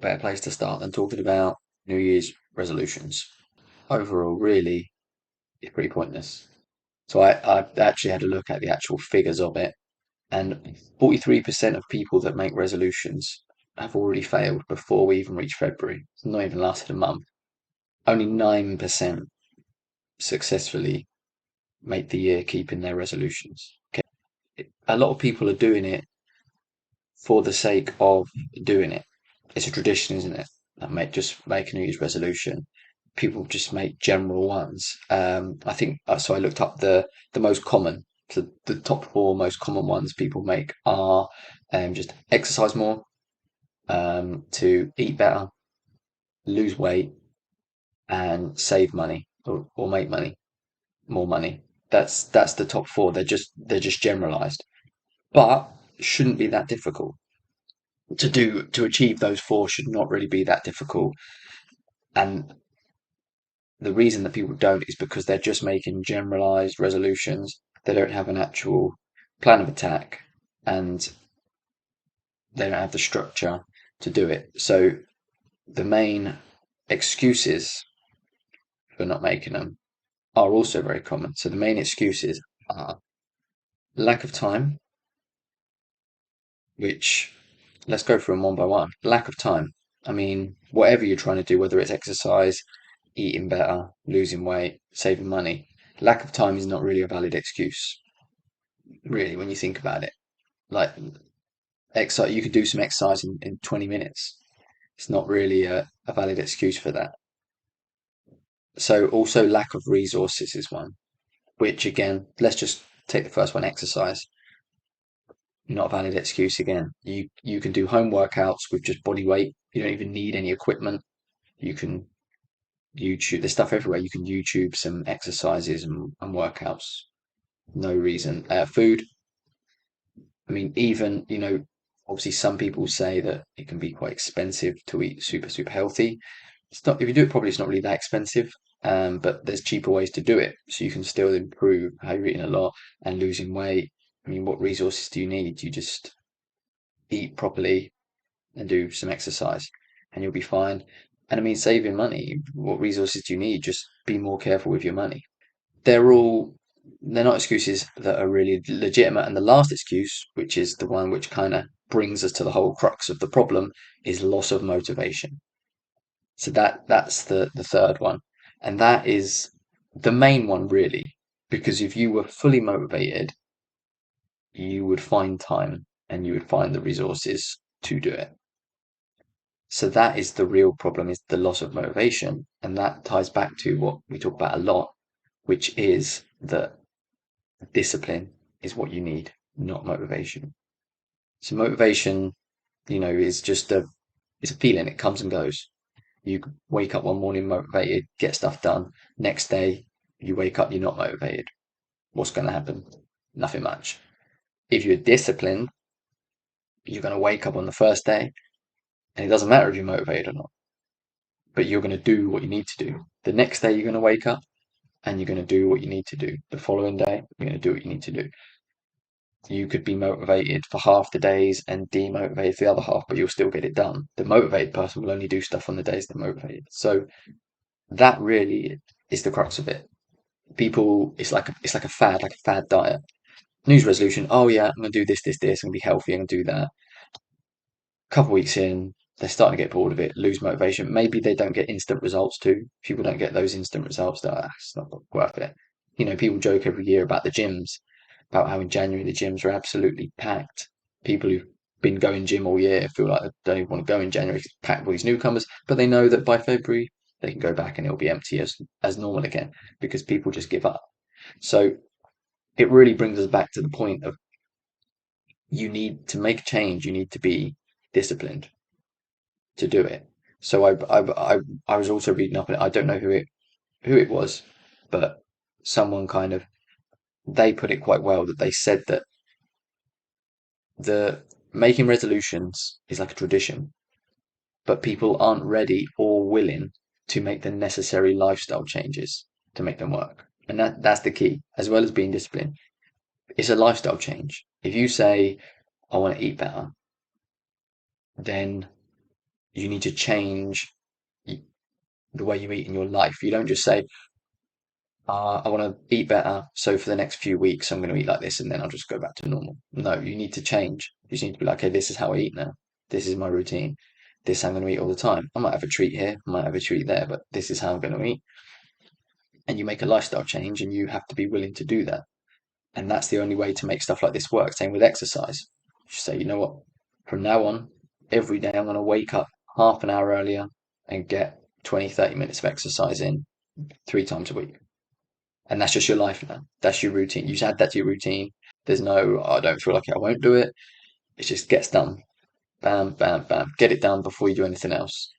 better place to start than talking about New Year's resolutions? Overall, really, it's pretty pointless. So I actually had a look at the actual figures of it, and 43% of people that make resolutions have already failed before we even reach February. It's not even lasted a month. Only 9% successfully make the year keeping their resolutions. Okay. A lot of people are doing it for the sake of doing it. It's a tradition, isn't it? Just make a New Year's resolution. People just make general ones. I think so. I looked up the most common. So the top four most common ones people make are just exercise more, to eat better, lose weight, and save money or make money, more money. That's the top four. They're just generalized, but shouldn't be that difficult to achieve those four. Should not really be that difficult. And the reason that people don't is because they're just making generalized resolutions. They don't have an actual plan of attack, and they don't have the structure to do it. So the main excuses for not making them are also very common. So the main excuses are lack of time, which let's go through them one by one. Lack of time. I mean, whatever you're trying to do, whether it's exercise, eating better, losing weight, saving money, lack of time is not really a valid excuse, really, when you think about it. Like, exercise, you could do some exercise in 20 minutes. It's not really a valid excuse for that. So, also, lack of resources is one, which again, let's just take the first one, exercise. Not a valid excuse again. You can do home workouts with just body weight. You don't even need any equipment. You can YouTube, there's stuff everywhere. You can YouTube some exercises and workouts. No reason. Food. I mean, even, obviously some people say that it can be quite expensive to eat super, super healthy. It's not, if you do it properly, it's not really that expensive. But there's cheaper ways to do it. So you can still improve how you're eating a lot and losing weight. I mean, what resources do you need? You just eat properly and do some exercise and you'll be fine. And I mean, saving money, what resources do you need? Just be more careful with your money. They're all, they're not excuses that are really legitimate. And the last excuse, which is the one which kind of brings us to the whole crux of the problem, is loss of motivation. So that's the third one. And that is the main one, really, because if you were fully motivated, you would find time and you would find the resources to do it. So that is the real problem, is the loss of motivation. And that ties back to what we talk about a lot, which is that discipline is what you need, not motivation. So motivation, is just it's a feeling. It comes and goes. You wake up one morning motivated, get stuff done. Next day, you wake up, you're not motivated. What's going to happen? Nothing much. If you're disciplined, you're going to wake up on the first day, and it doesn't matter if you're motivated or not, but you're going to do what you need to do. The next day, you're going to wake up and you're going to do what you need to do. The following day, you're going to do what you need to do. You could be motivated for half the days and demotivated for the other half, but you'll still get it done. The motivated person will only do stuff on the days they're motivated. So that really is the crux of it. People, it's like a fad, like a fad diet. News resolution. Oh yeah, I'm gonna do this, this, this. I'm gonna be healthy. I'm gonna do that. A couple of weeks in, they're starting to get bored of it, lose motivation. Maybe they don't get instant results too. People don't get those instant results. It's not worth it. People joke every year about the gyms, about how in January the gyms are absolutely packed. People who've been going gym all year feel like they don't even want to go in January 'cause it's packed with all these newcomers, but they know that by February they can go back and it'll be empty as normal again because people just give up. So it really brings us back to the point of you need to make a change, you need to be disciplined to do it. So I was also reading up, and I don't know who it was, but someone kind of they put it quite well that they said that the making resolutions is like a tradition, but people aren't ready or willing to make the necessary lifestyle changes to make them work. And that's the key, as well as being disciplined. It's a lifestyle change. If you say, I want to eat better, then you need to change the way you eat in your life. You don't just say, I want to eat better, so for the next few weeks I'm going to eat like this, and then I'll just go back to normal. No, you need to change. You just need to be like, okay, this is how I eat now. This is my routine. This is how I'm going to eat all the time. I might have a treat here, I might have a treat there, but this is how I'm going to eat. And you make a lifestyle change, and you have to be willing to do that. And that's the only way to make stuff like this work. Same with exercise. You say, you know what? From now on, every day I'm going to wake up half an hour earlier and get 20, 30 minutes of exercise in 3 times a week. And that's just your life now. That's your routine. You just add that to your routine. There's no, "Oh, I don't feel like it, I won't do it." It just gets done. Bam, bam, bam. Get it done before you do anything else.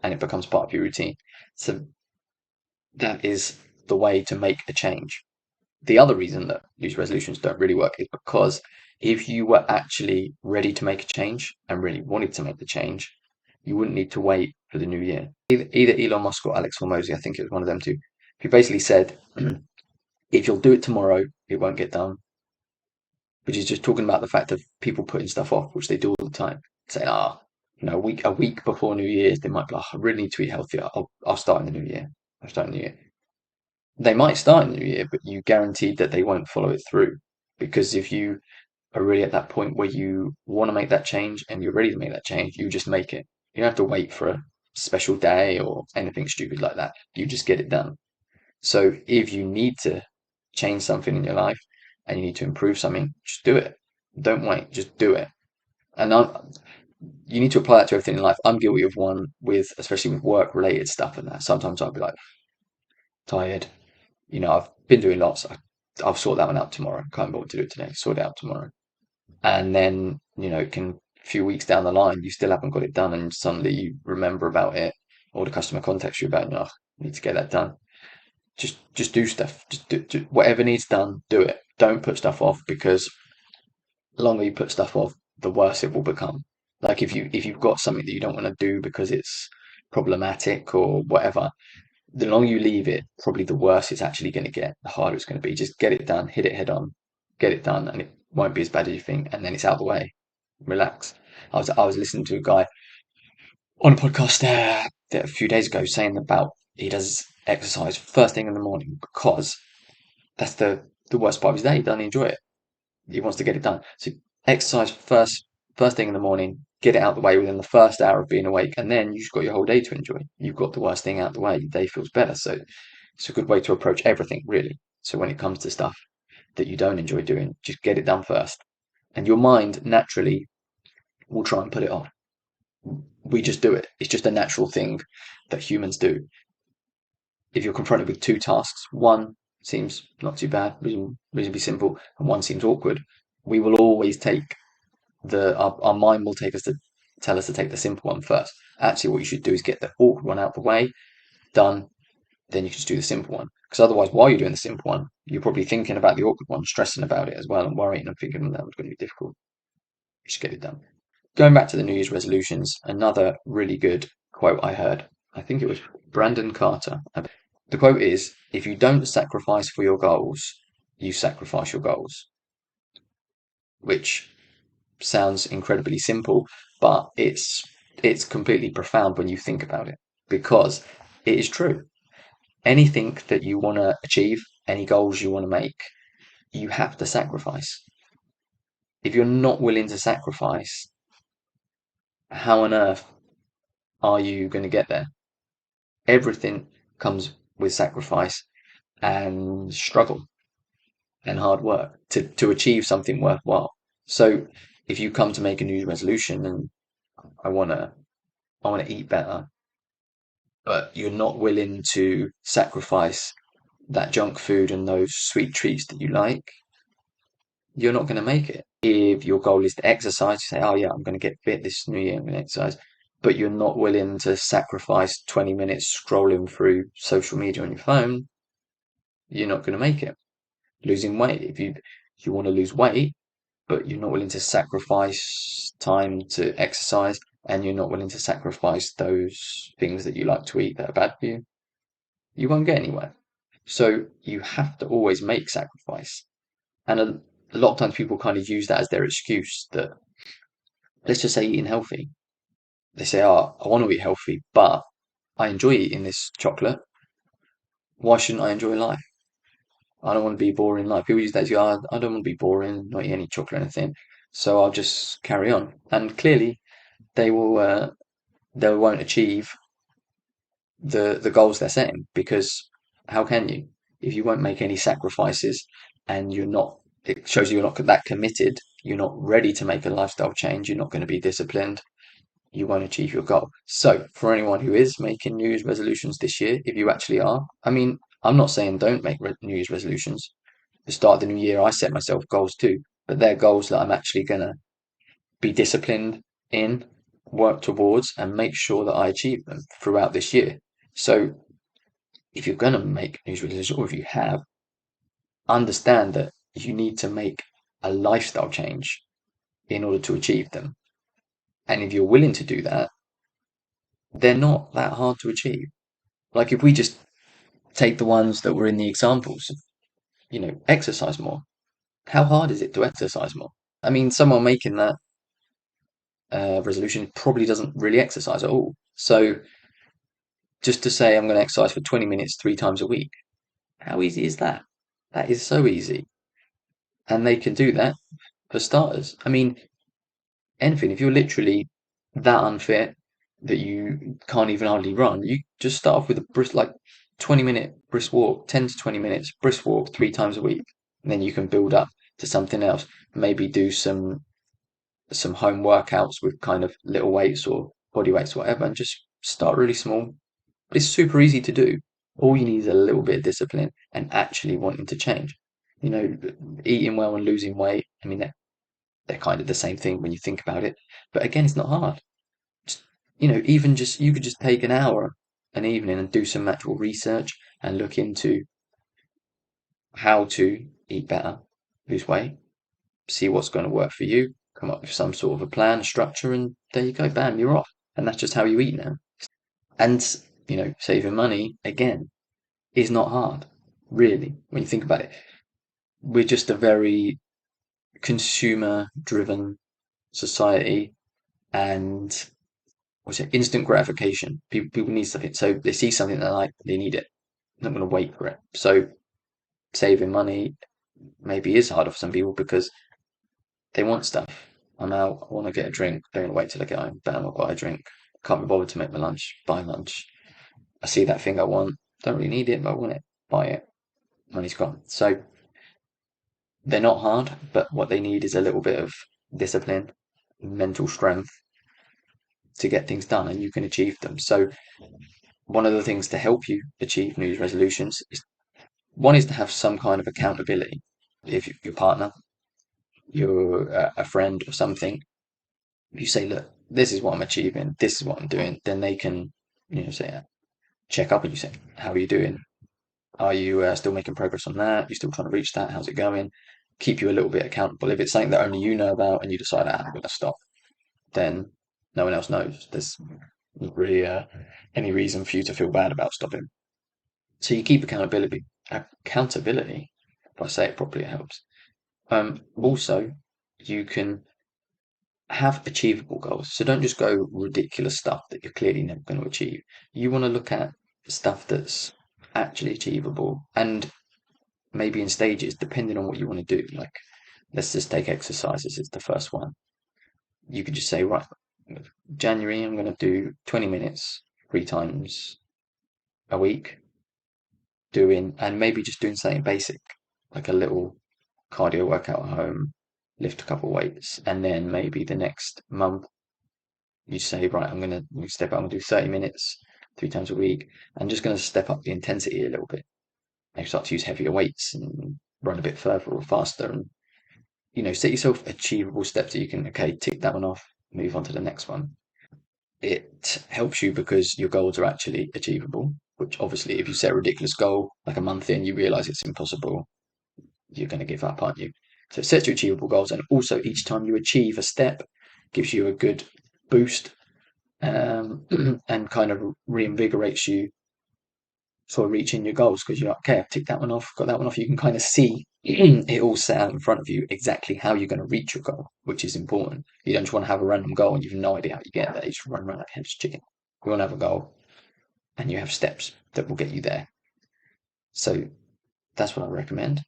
And it becomes part of your routine. So that is the way to make a change. The other reason that these resolutions don't really work is because if you were actually ready to make a change and really wanted to make the change, you wouldn't need to wait for the new year. Either Elon Musk or Alex Hormozy, I think it was one of them two, who basically said, if you'll do it tomorrow, it won't get done. Which is just talking about the fact of people putting stuff off, which they do all the time. Saying, a week before New Year's, they might be like, I really need to eat healthier. I'll start in the new year. I'll start in the new year. They might start in the new year, but you guaranteed that they won't follow it through. Because if you are really at that point where you want to make that change and you're ready to make that change, you just make it. You don't have to wait for a special day or anything stupid like that. You just get it done. So if you need to change something in your life and you need to improve something, just do it. Don't wait, just do it. And you need to apply that to everything in life. I'm guilty of one with, especially with work related stuff and that. Sometimes I'll be like, tired. I've been doing lots. I'll sort that one out tomorrow. Can't bother to do it today. Sort it out tomorrow. And then, it can, a few weeks down the line, you still haven't got it done, and suddenly you remember about it, or the customer contacts you about it, and you're like, I need to get that done. Just do stuff. Just whatever needs done, do it. Don't put stuff off, because the longer you put stuff off, the worse it will become. Like if you've got something that you don't want to do because it's problematic or whatever, the longer you leave it, probably the worse it's actually going to get, the harder it's going to be. Just get it done, hit it head on, get it done, and it won't be as bad as you think, and then it's out of the way. Relax. I was listening to a guy on a podcast there a few days ago saying about he does exercise first thing in the morning because that's the worst part of his day. He doesn't enjoy it. He wants to get it done. So exercise first thing in the morning, get it out the way within the first hour of being awake, and then you've got your whole day to enjoy. You've got the worst thing out the way. Your day feels better. So it's a good way to approach everything, really. So when it comes to stuff that you don't enjoy doing, just get it done first. And your mind naturally will try and put it off. We just do it. It's just a natural thing that humans do. If you're confronted with two tasks, one seems not too bad, reasonably simple, and one seems awkward, we will always take our mind will take us to tell us to take the simple one first. Actually, what you should do is get the awkward one out the way, done, then you can just do the simple one. Because otherwise, while you're doing the simple one, you're probably thinking about the awkward one, stressing about it as well, and worrying and thinking that was going to be difficult. Just get it done. Going back to the New Year's resolutions, another really good quote I heard. I think it was Brandon Carter. The quote is, "If you don't sacrifice for your goals, you sacrifice your goals," which sounds incredibly simple, but it's completely profound when you think about it, because it is true. Anything that you want to achieve, any goals you want to make, you have to sacrifice. If you're not willing to sacrifice, how on earth are you going to get there? Everything comes with sacrifice and struggle and hard work to achieve something worthwhile. So if you come to make a new resolution and I wanna I wanna eat better, but you're not willing to sacrifice that junk food and those sweet treats that you like, you're not going to make it. If your goal is to exercise, you say, "Oh yeah, I'm going to get fit this new year, I'm going to exercise," but you're not willing to sacrifice 20 minutes scrolling through social media on your phone, you're not going to make it. Losing weight, if you want to lose weight, but you're not willing to sacrifice time to exercise, and you're not willing to sacrifice those things that you like to eat that are bad for you, you won't get anywhere. So you have to always make sacrifice. And a lot of times people kind of use that as their excuse that, let's just say, eating healthy. they say, "Oh, I want to eat healthy, but I enjoy eating this chocolate. Why shouldn't I enjoy life? I don't want to be boring in life." People use that to go, I don't want to be boring, not eat any chocolate or anything, so I'll just carry on. And clearly, they will they won't achieve the goals they're setting, because how can you if you won't make any sacrifices, and you're not, it shows you're not that committed, you're not ready to make a lifestyle change, you're not going to be disciplined, you won't achieve your goal. So for anyone who is making New Year's resolutions this year, if you actually are, I mean, I'm not saying don't make New Year's resolutions. The start of the new year, I set myself goals too, but they're goals that I'm actually going to be disciplined in, work towards, and make sure that I achieve them throughout this year. So if you're going to make New Year's resolutions, or if you have, understand that you need to make a lifestyle change in order to achieve them. And if you're willing to do that, they're not that hard to achieve. Like if we just take the ones that were in the examples, exercise more. How hard is it to exercise more? I mean, someone making that resolution probably doesn't really exercise at all. So just to say I'm going to exercise for 20 minutes 3 times a week, how easy is that? That is so easy. And they can do that for starters. I mean, anything, if you're literally that unfit that you can't even hardly run, you just start off with a brisk, like 20-minute brisk walk, 10 to 20 minutes brisk walk 3 times a week. And then you can build up to something else. Maybe do some home workouts with kind of little weights or body weights, or whatever, and just start really small. But it's super easy to do. All you need is a little bit of discipline and actually wanting to change. You know, eating well and losing weight, I mean, they're kind of the same thing when you think about it. But again, it's not hard. Just, even just you could just take an hour an evening and do some actual research and look into how to eat better, lose weight, see what's going to work for you, come up with some sort of a plan, a structure, and there you go, bam, you're off. And that's just how you eat now. And, saving money, again, is not hard, really, when you think about it. We're just a very consumer driven society, and what's it, instant gratification. People need something. So they see something they like, they need it. They're not going to wait for it. So saving money maybe is harder for some people because they want stuff. I'm out, I want to get a drink, don't want to wait till I get home, bam, I'll buy a drink. Can't be bothered to make my lunch, buy lunch. I see that thing I want, don't really need it, but I want it, buy it, money's gone. So they're not hard, but what they need is a little bit of discipline, mental strength to get things done, and you can achieve them. So one of the things to help you achieve New Year's resolutions is, one is to have some kind of accountability. If your partner, you're a friend or something, you say, look, this is what I'm achieving, this is what I'm doing, then they can, say, check up and you say, how are you doing? Are you still making progress on that? You still trying to reach that? How's it going? Keep you a little bit accountable. If it's something that only you know about and you decide, I'm going to stop, then no one else knows. There's not really any reason for you to feel bad about stopping. So you keep accountability. Accountability, if I say it properly, it helps. Also, you can have achievable goals. So don't just go ridiculous stuff that you're clearly never going to achieve. You want to look at stuff that's actually achievable, and maybe in stages, depending on what you want to do. Like, let's just take exercises as the first one. You could just say, right, January, I'm going to do 20 minutes 3 times a week, and maybe just doing something basic, like a little cardio workout at home, lift a couple of weights, and then maybe the next month you say, right, I'm going to step up, I'm going to do 30 minutes 3 times a week. I'm just going to step up the intensity a little bit. Maybe start to use heavier weights and run a bit further or faster, and set yourself achievable steps that you can, okay, tick that one off, move on to the next one. It helps you because your goals are actually achievable, which obviously, if you set a ridiculous goal, like a month in, you realize it's impossible, you're going to give up, aren't you? So it sets you achievable goals, and also each time you achieve a step, gives you a good boost, and kind of reinvigorates you for reaching your goals, because you're like, okay, I've ticked that one off, got that one off. You can kind of see it all set out in front of you exactly how you're going to reach your goal, which is important. You don't just want to have a random goal and you've no idea how you get there. You just run around like a headless chicken. You want to have a goal and you have steps that will get you there. So that's what I recommend.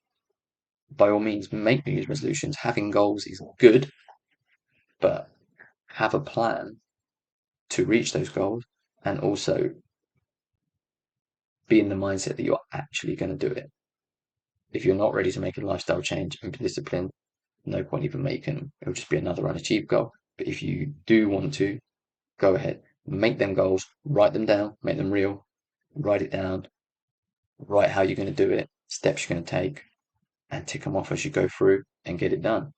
By all means, make New Year's resolutions. Having goals is good, but have a plan to reach those goals and also be in the mindset that you're actually going to do it. If you're not ready to make a lifestyle change and be disciplined, no point even making it'll just be another unachieved goal. But if you do want to, go ahead, make them goals, write them down, make them real, write it down, write how you're going to do it, steps you're going to take, and tick them off as you go through and get it done.